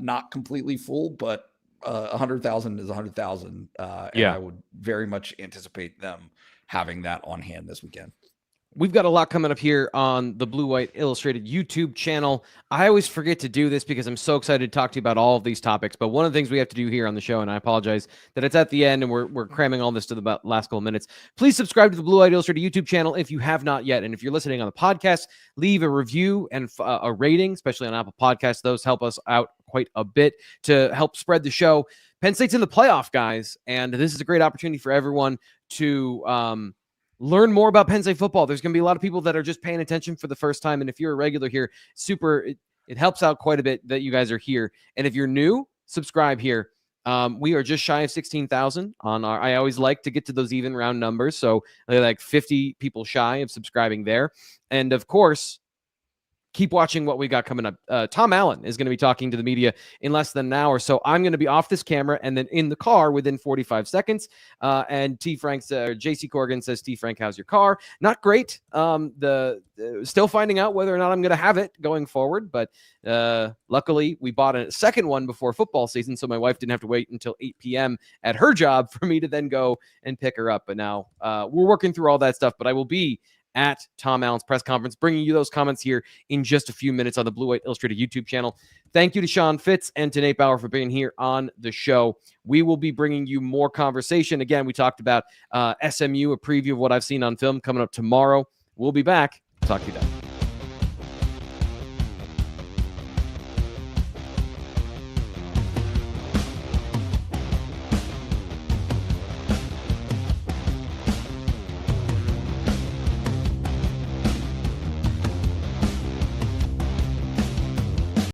not completely full, but 100,000 is 100,000. And I would very much anticipate them having that on hand this weekend. We've got a lot coming up here on the Blue White Illustrated YouTube channel. I always forget to do this because I'm so excited to talk to you about all of these topics. But one of the things we have to do here on the show, and I apologize that it's at the end and we're cramming all this to the last couple of minutes. Please subscribe to the Blue White Illustrated YouTube channel if you have not yet. And if you're listening on the podcast, leave a review and a rating, especially on Apple Podcasts. Those help us out quite a bit to help spread the show. Penn State's in the playoff, guys, and this is a great opportunity for everyone to learn more about Penn State football. There's going to be a lot of people that are just paying attention for the first time. And if you're a regular here, it helps out quite a bit that you guys are here. And if you're new, subscribe here. We are just shy of 16,000 on our, I always like to get to those even round numbers. So they're like 50 people shy of subscribing there. And of course, keep watching what we got coming up. Tom Allen is going to be talking to the media in less than an hour. So I'm going to be off this camera and then in the car within 45 seconds. And JC Corrigan says, T. Frank, how's your car? Not great. Still finding out whether or not I'm going to have it going forward. But luckily, we bought a second one before football season. So my wife didn't have to wait until 8 p.m. at her job for me to then go and pick her up. But now we're working through all that stuff. But I will be at Tom Allen's press conference, bringing you those comments here in just a few minutes on the Blue White Illustrated YouTube channel. Thank you to Sean Fitz and to Nate Bauer for being here on the show. We will be bringing you more conversation. Again, we talked about SMU, a preview of what I've seen on film coming up tomorrow. We'll be back. Talk to you then.